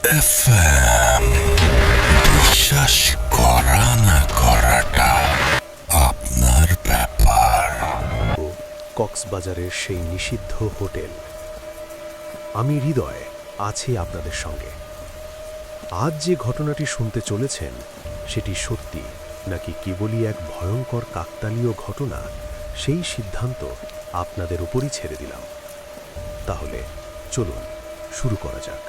FM বিশ্বাস করা না করাটা আপনার ব্যাপার। কক্সবাজারের সেই নিষিদ্ধ হোটেল। আমি হৃদয় আছি আপনাদের সঙ্গে। আজ যে ঘটনাটি শুনতে চলেছেন সেটি সত্যি নাকি কেবলই এক ভয়ঙ্কর কাকতালীয় ঘটনা, সেই সিদ্ধান্ত আপনাদের উপরই ছেড়ে দিলাম। তাহলে চলুন শুরু করা যাক।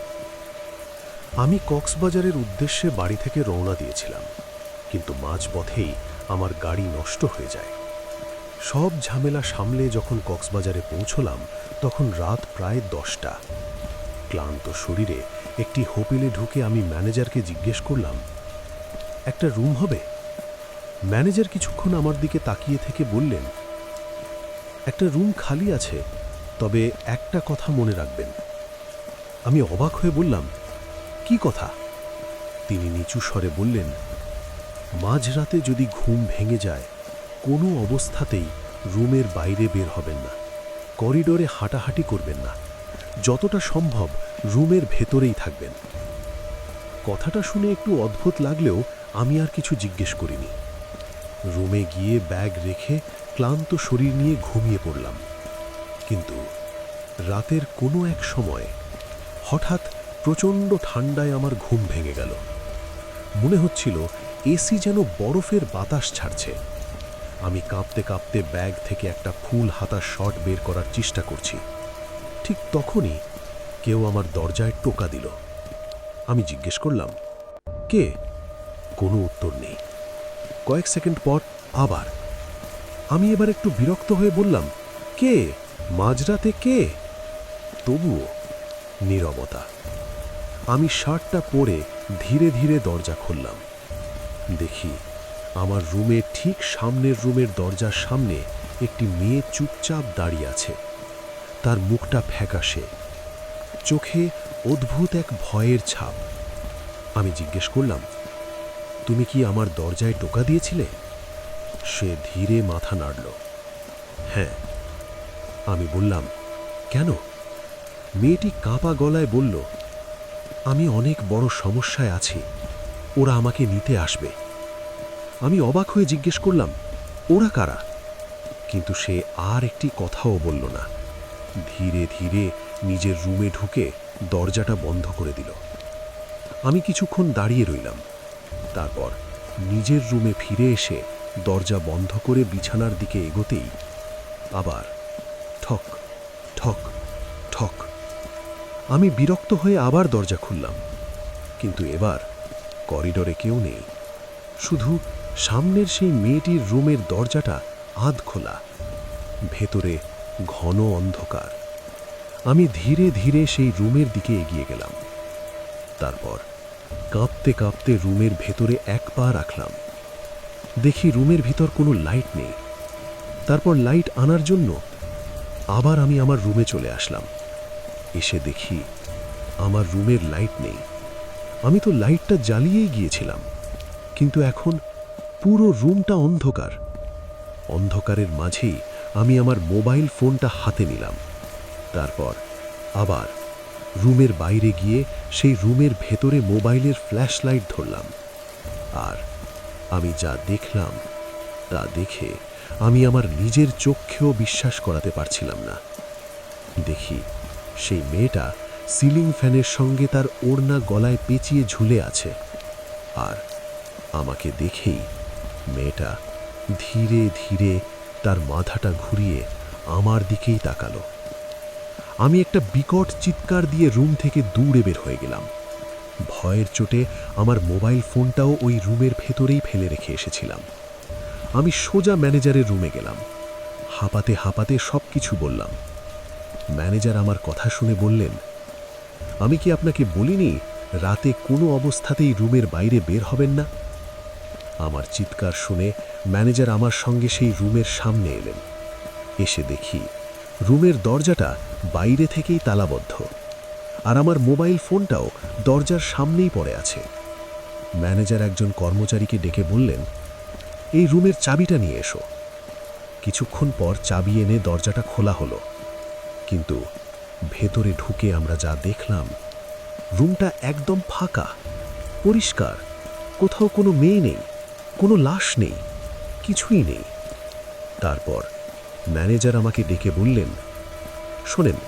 আমি কক্সবাজারের উদ্দেশ্যে বাড়ি থেকে রওনা দিয়েছিলাম, কিন্তু মাঝপথেই আমার গাড়ি নষ্ট হয়ে যায়। সব ঝামেলা সামলে যখন কক্সবাজারে পৌঁছলাম তখন রাত প্রায় 10টা। ক্লান্ত শরীরে একটি হোটেলে ঢুকে আমি ম্যানেজারকে জিজ্ঞেস করলাম, একটা রুম হবে? ম্যানেজার কিছুক্ষণ আমার দিকে তাকিয়ে থেকে বললেন, একটা রুম খালি আছে, তবে একটা কথা মনে রাখবেন। আমি অবাক হয়ে বললাম, কি কথা? তিনি নিচু স্বরে বললেন, মাঝরাতে যদি ঘুম ভেঙে যায় কোনো অবস্থাতেই রুমের বাইরে বের হবেন না, করিডোরে হাঁটাহাঁটি করবেন না, যতটা সম্ভব রুমের ভেতরেই থাকবেন। কথাটা শুনে একটু অদ্ভুত লাগলেও আমি আর কিছু জিজ্ঞেস করিনি। রুমে গিয়ে ব্যাগ রেখে ক্লান্ত শরীর নিয়ে ঘুমিয়ে পড়লাম। কিন্তু রাতের কোনো এক সময় হঠাৎ প্রচণ্ড ঠান্ডায় আমার ঘুম ভেঙে গেল। মনে হচ্ছিল এসি যেন বরফের বাতাস ছাড়ছে। আমি কাঁপতে কাঁপতে ব্যাগ থেকে একটা ফুল হাতা শর্ট বের করার চেষ্টা করছি। ঠিক তখনই কেউ আমার দরজায় টোকা দিল। আমি জিজ্ঞেস করলাম, কে? কোনো উত্তর নেই। কয়েক সেকেন্ড পর আবার। আমি এবার একটু বিরক্ত হয়ে বললাম, কে? মাঝরাতে কে? তবুও নীরবতা। আমি শার্টটা পরে ধীরে ধীরে দরজা খুললাম। দেখি আমার রুমের ঠিক সামনের রুমের দরজার সামনে একটি মেয়ে চুপচাপ দাঁড়িয়ে আছে। তার মুখটা ফ্যাকাশে, চোখে অদ্ভুত এক ভয়ের ছাপ। আমি জিজ্ঞেস করলাম, তুমি কি আমার দরজায় টোকা দিয়েছিলে? সে ধীরে মাথা নাড়ল। হ্যাঁ। আমি বললাম, কেন? মেয়েটি কাঁপা গলায় বলল, আমি অনেক বড় সমস্যায় আছি, ওরা আমাকে নিতে আসবে। আমি অবাক হয়ে জিজ্ঞেস করলাম, ওরা কারা? কিন্তু সে আর একটি কথাও বলল না। ধীরে ধীরে নিজের রুমে ঢুকে দরজাটা বন্ধ করে দিল। আমি কিছুক্ষণ দাঁড়িয়ে রইলাম। তারপর নিজের রুমে ফিরে এসে দরজা বন্ধ করে বিছানার দিকে এগোতেই আবার ঠক ঠক ঠক। আমি বিরক্ত হয়ে আবার দরজা খুললাম, কিন্তু এবার করিডোরে কেউ নেই। শুধু সামনের সেই মেয়েটির রুমের দরজাটা আধ খোলা, ভেতরে ঘন অন্ধকার। আমি ধীরে ধীরে সেই রুমের দিকে এগিয়ে গেলাম। তারপর কাঁপতে কাঁপতে রুমের ভেতরে এক পা রাখলাম। দেখি রুমের ভিতর কোনো লাইট নেই। তারপর লাইট আনার জন্য আবার আমি আমার রুমে চলে আসলাম। এসে দেখি আমার রুমের লাইট নেই। আমি তো লাইটটা জ্বালিয়েই গিয়েছিলাম, কিন্তু এখন পুরো রুমটা অন্ধকার। অন্ধকারের মাঝেই আমি আমার মোবাইল ফোনটা হাতে নিলাম। তারপর আবার রুমের বাইরে গিয়ে সেই রুমের ভেতরে মোবাইলের ফ্ল্যাশ লাইট ধরলাম। আর আমি যা দেখলাম তা দেখে আমি আমার নিজের চোখেও বিশ্বাস করাতে পারছিলাম না। দেখি সেই মেয়েটা সিলিং ফ্যানের সঙ্গে তার ওড়না গলায় পেঁচিয়ে ঝুলে আছে। আর আমাকে দেখেই মেয়েটা ধীরে ধীরে তার মাথাটা ঘুরিয়ে আমার দিকেই তাকালো। আমি একটা বিকট চিৎকার দিয়ে রুম থেকে দূরে বের হয়ে গেলাম। ভয়ের চোটে আমার মোবাইল ফোনটাও ওই রুমের ভেতরেই ফেলে রেখে এসেছিলাম। আমি সোজা ম্যানেজারের রুমে গেলাম। হাঁপাতে হাঁপাতে সব কিছু বললাম। ম্যানেজার আমার কথা শুনে বললেন, আমি কি আপনাকে বলিনি রাতে কোনো অবস্থাতেই রুমের বাইরে বের হবেন না? আমার চিৎকার শুনে ম্যানেজার আমার সঙ্গে সেই রুমের সামনে এলেন। এসে দেখি রুমের দরজাটা বাইরে থেকেই তালাবদ্ধ, আর আমার মোবাইল ফোনটাও দরজার সামনেই পড়ে আছে। ম্যানেজার একজন কর্মচারীকে ডেকে বললেন, এই রুমের চাবিটা নিয়ে এসো। কিছুক্ষণ পর চাবি এনে দরজাটা খোলা হলো, কিন্তু ভেতরে ঢুকে আমরা যা দেখলাম রুমটা একদম ফাঁকা, পরিষ্কার, কোথাও কোনো মেয়ে নেই, কোনো লাশ নেই, কিছুই নেই। তারপর ম্যানেজার আমাকে ডেকে বললেন, শোনেন,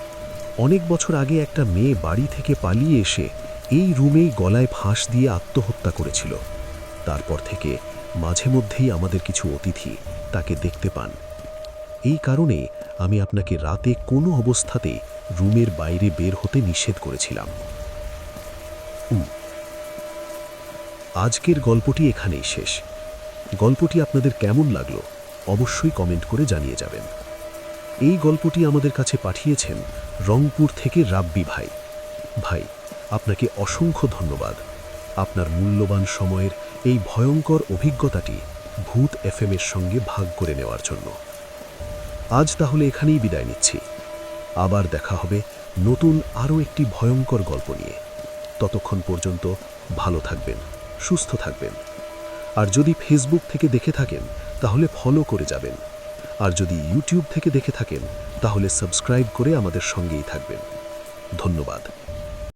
অনেক বছর আগে একটা মেয়ে বাড়ি থেকে পালিয়ে এসে এই রুমেই গলায় ফাঁস দিয়ে আত্মহত্যা করেছিল। তারপর থেকে মাঝে মধ্যেই আমাদের কিছু অতিথি তাকে দেখতে পান। এই কারণে আমি আপনাকে রাতে কোনো অবস্থাতেই রুমের বাইরে বের হতে নিষেধ করেছিলাম। আজকের গল্পটি এখানেই শেষ। গল্পটি আপনাদের কেমন লাগলো অবশ্যই কমেন্ট করে জানিয়ে যাবেন। এই গল্পটি আমাদের কাছে পাঠিয়েছেন রংপুর থেকে রাব্বি ভাই। ভাই, আপনাকে অসংখ্য ধন্যবাদ আপনার মূল্যবান সময়ের এই ভয়ঙ্কর অভিজ্ঞতাটি ভূত এফএম এর সঙ্গে ভাগ করে নেওয়ার জন্য। আজ তাহলে এখানেই বিদায় নিচ্ছি। আবার দেখা হবে নতুন আরও একটি ভয়ঙ্কর গল্প নিয়ে। ততক্ষণ পর্যন্ত ভালো থাকবেন, সুস্থ থাকবেন। আর যদি ফেসবুক থেকে দেখে থাকেন তাহলে ফলো করে যাবেন। আর যদি ইউটিউব থেকে দেখে থাকেন তাহলে সাবস্ক্রাইব করে আমাদের সঙ্গেই থাকবেন। ধন্যবাদ।